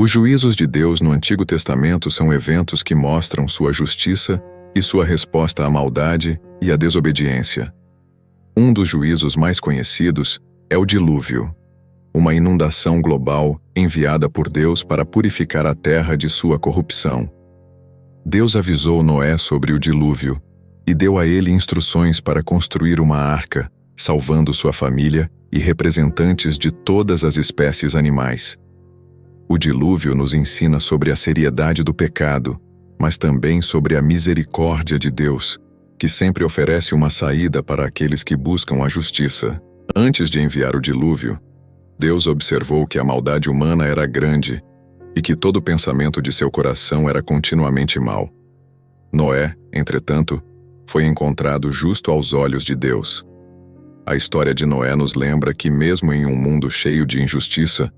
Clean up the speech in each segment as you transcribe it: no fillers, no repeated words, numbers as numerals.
Os juízos de Deus no Antigo Testamento são eventos que mostram sua justiça e sua resposta à maldade e à desobediência. Um dos juízos mais conhecidos é o dilúvio, uma inundação global enviada por Deus para purificar a terra de sua corrupção. Deus avisou Noé sobre o dilúvio e deu a ele instruções para construir uma arca, salvando sua família e representantes de todas as espécies animais. O dilúvio nos ensina sobre a seriedade do pecado, mas também sobre a misericórdia de Deus, que sempre oferece uma saída para aqueles que buscam a justiça. Antes de enviar o dilúvio, Deus observou que a maldade humana era grande e que todo o pensamento de seu coração era continuamente mau. Noé, entretanto, foi encontrado justo aos olhos de Deus. A história de Noé nos lembra que, mesmo em um mundo cheio de injustiça,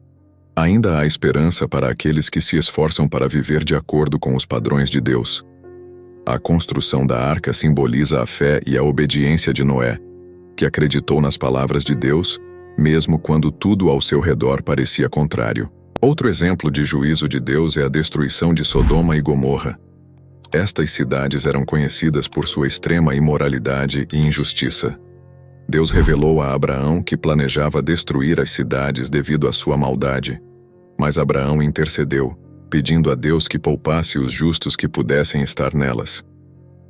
ainda há esperança para aqueles que se esforçam para viver de acordo com os padrões de Deus. A construção da arca simboliza a fé e a obediência de Noé, que acreditou nas palavras de Deus, mesmo quando tudo ao seu redor parecia contrário. Outro exemplo de juízo de Deus é a destruição de Sodoma e Gomorra. Estas cidades eram conhecidas por sua extrema imoralidade e injustiça. Deus revelou a Abraão que planejava destruir as cidades devido à sua maldade. Mas Abraão intercedeu, pedindo a Deus que poupasse os justos que pudessem estar nelas.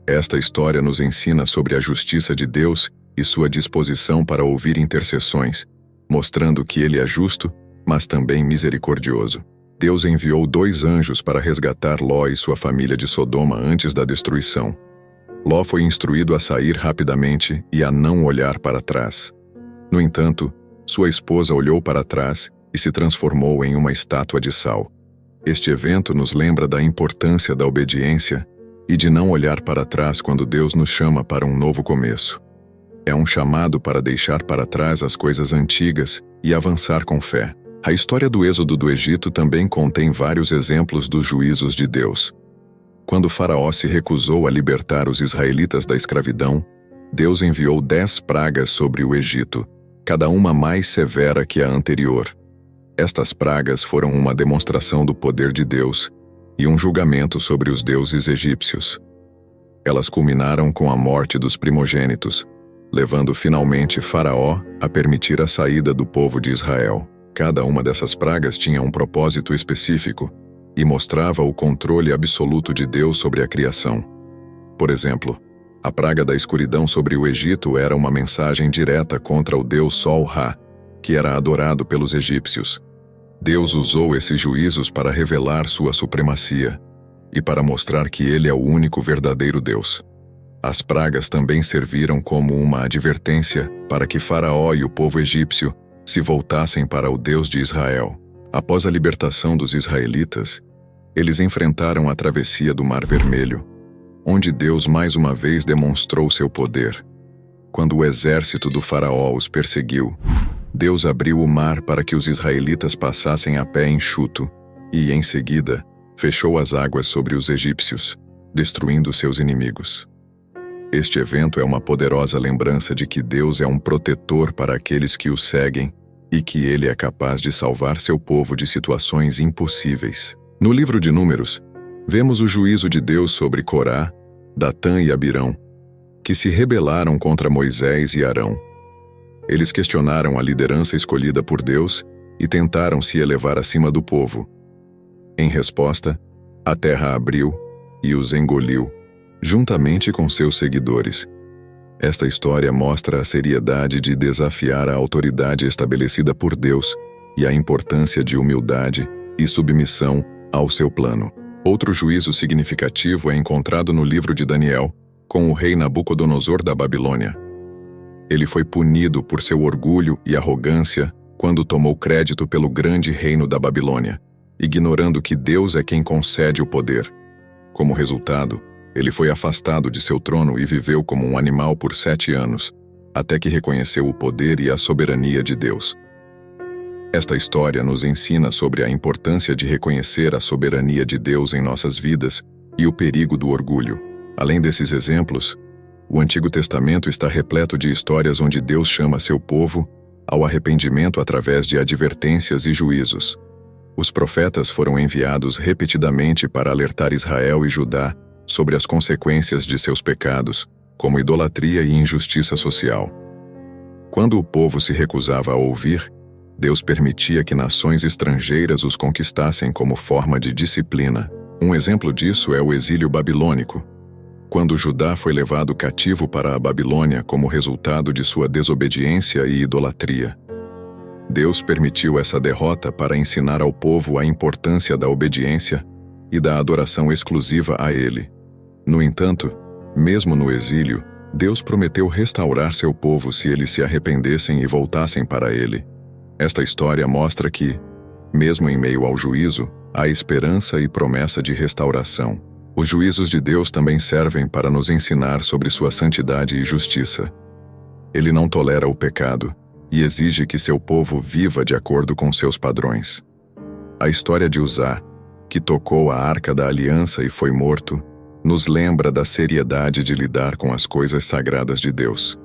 Esta história nos ensina sobre a justiça de Deus e sua disposição para ouvir intercessões, mostrando que ele é justo, mas também misericordioso. Deus enviou 2 anjos para resgatar Ló e sua família de Sodoma antes da destruição. Ló foi instruído a sair rapidamente e a não olhar para trás. No entanto, sua esposa olhou para trás e se transformou em uma estátua de sal. Este evento nos lembra da importância da obediência e de não olhar para trás quando Deus nos chama para um novo começo. É um chamado para deixar para trás as coisas antigas e avançar com fé. A história do êxodo do Egito também contém vários exemplos dos juízos de Deus. Quando Faraó se recusou a libertar os israelitas da escravidão, Deus enviou 10 pragas sobre o Egito, cada uma mais severa que a anterior. Estas pragas foram uma demonstração do poder de Deus e um julgamento sobre os deuses egípcios. Elas culminaram com a morte dos primogênitos, levando finalmente Faraó a permitir a saída do povo de Israel. Cada uma dessas pragas tinha um propósito específico e mostrava o controle absoluto de Deus sobre a criação. Por exemplo, a praga da escuridão sobre o Egito era uma mensagem direta contra o deus Sol-Ra, que era adorado pelos egípcios. Deus usou esses juízos para revelar sua supremacia e para mostrar que ele é o único verdadeiro Deus. As pragas também serviram como uma advertência para que Faraó e o povo egípcio se voltassem para o Deus de Israel. Após a libertação dos israelitas, eles enfrentaram a travessia do Mar Vermelho, onde Deus mais uma vez demonstrou seu poder. Quando o exército do Faraó os perseguiu, Deus abriu o mar para que os israelitas passassem a pé enxuto e, em seguida, fechou as águas sobre os egípcios, destruindo seus inimigos. Este evento é uma poderosa lembrança de que Deus é um protetor para aqueles que o seguem e que ele é capaz de salvar seu povo de situações impossíveis. No livro de Números, vemos o juízo de Deus sobre Corá, Datã e Abirão, que se rebelaram contra Moisés e Arão. Eles questionaram a liderança escolhida por Deus e tentaram se elevar acima do povo. Em resposta, a terra abriu e os engoliu, juntamente com seus seguidores. Esta história mostra a seriedade de desafiar a autoridade estabelecida por Deus e a importância de humildade e submissão ao seu plano. Outro juízo significativo é encontrado no livro de Daniel, com o rei Nabucodonosor da Babilônia. Ele foi punido por seu orgulho e arrogância quando tomou crédito pelo grande reino da Babilônia, ignorando que Deus é quem concede o poder. Como resultado, ele foi afastado de seu trono e viveu como um animal por 7 anos, até que reconheceu o poder e a soberania de Deus. Esta história nos ensina sobre a importância de reconhecer a soberania de Deus em nossas vidas e o perigo do orgulho. Além desses exemplos, o Antigo Testamento está repleto de histórias onde Deus chama seu povo ao arrependimento através de advertências e juízos. Os profetas foram enviados repetidamente para alertar Israel e Judá sobre as consequências de seus pecados, como idolatria e injustiça social. Quando o povo se recusava a ouvir, Deus permitia que nações estrangeiras os conquistassem como forma de disciplina. Um exemplo disso é o exílio babilônico, quando Judá foi levado cativo para a Babilônia como resultado de sua desobediência e idolatria. Deus permitiu essa derrota para ensinar ao povo a importância da obediência e da adoração exclusiva a Ele. No entanto, mesmo no exílio, Deus prometeu restaurar seu povo se eles se arrependessem e voltassem para Ele. Esta história mostra que, mesmo em meio ao juízo, há esperança e promessa de restauração. Os juízos de Deus também servem para nos ensinar sobre sua santidade e justiça. Ele não tolera o pecado e exige que seu povo viva de acordo com seus padrões. A história de Uzá, que tocou a arca da aliança e foi morto, nos lembra da seriedade de lidar com as coisas sagradas de Deus.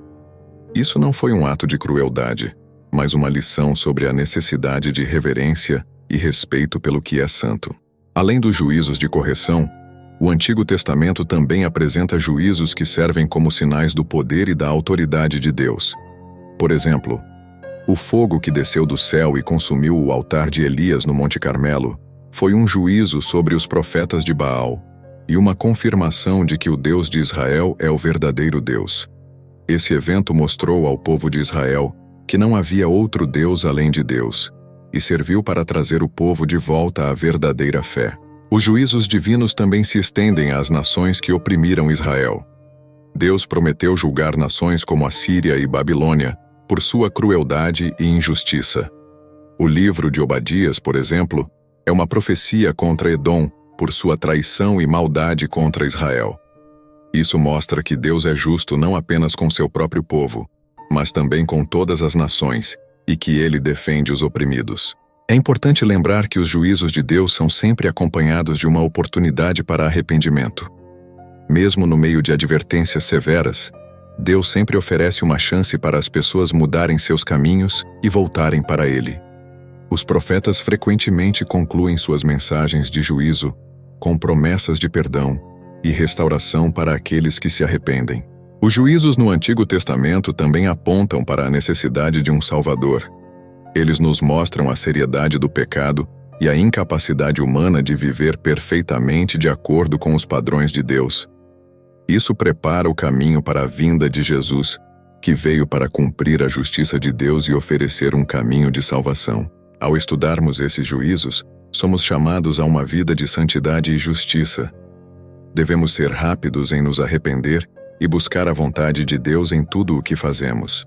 Isso não foi um ato de crueldade, mas uma lição sobre a necessidade de reverência e respeito pelo que é santo. Além dos juízos de correção, o Antigo Testamento também apresenta juízos que servem como sinais do poder e da autoridade de Deus. Por exemplo, o fogo que desceu do céu e consumiu o altar de Elias no Monte Carmelo foi um juízo sobre os profetas de Baal e uma confirmação de que o Deus de Israel é o verdadeiro Deus. Esse evento mostrou ao povo de Israel que não havia outro Deus além de Deus, e serviu para trazer o povo de volta à verdadeira fé. Os juízos divinos também se estendem às nações que oprimiram Israel. Deus prometeu julgar nações como a Síria e Babilônia por sua crueldade e injustiça. O livro de Obadias, por exemplo, é uma profecia contra Edom por sua traição e maldade contra Israel. Isso mostra que Deus é justo não apenas com seu próprio povo, mas também com todas as nações, e que Ele defende os oprimidos. É importante lembrar que os juízos de Deus são sempre acompanhados de uma oportunidade para arrependimento. Mesmo no meio de advertências severas, Deus sempre oferece uma chance para as pessoas mudarem seus caminhos e voltarem para Ele. Os profetas frequentemente concluem suas mensagens de juízo com promessas de perdão e restauração para aqueles que se arrependem. Os juízos no Antigo Testamento também apontam para a necessidade de um Salvador. Eles nos mostram a seriedade do pecado e a incapacidade humana de viver perfeitamente de acordo com os padrões de Deus. Isso prepara o caminho para a vinda de Jesus, que veio para cumprir a justiça de Deus e oferecer um caminho de salvação. Ao estudarmos esses juízos, somos chamados a uma vida de santidade e justiça. Devemos ser rápidos em nos arrepender e buscar a vontade de Deus em tudo o que fazemos.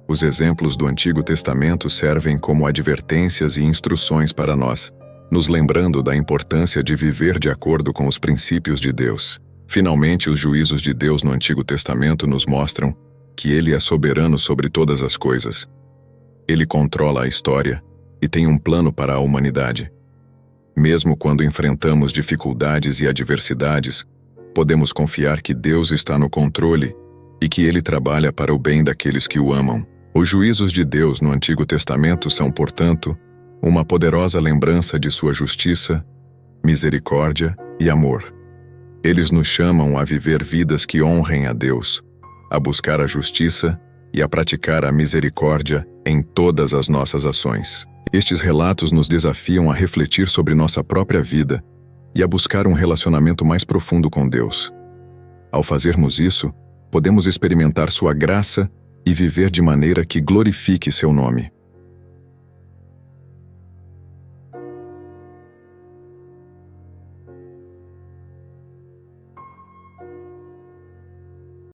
Os exemplos do Antigo Testamento servem como advertências e instruções para nós, nos lembrando da importância de viver de acordo com os princípios de Deus. Finalmente, os juízos de Deus no Antigo Testamento nos mostram que Ele é soberano sobre todas as coisas. Ele controla a história e tem um plano para a humanidade. Mesmo quando enfrentamos dificuldades e adversidades, podemos confiar que Deus está no controle e que Ele trabalha para o bem daqueles que o amam. Os juízos de Deus no Antigo Testamento são, portanto, uma poderosa lembrança de sua justiça, misericórdia e amor. Eles nos chamam a viver vidas que honrem a Deus, a buscar a justiça e a praticar a misericórdia em todas as nossas ações. Estes relatos nos desafiam a refletir sobre nossa própria vida e a buscar um relacionamento mais profundo com Deus. Ao fazermos isso, podemos experimentar sua graça e viver de maneira que glorifique seu nome.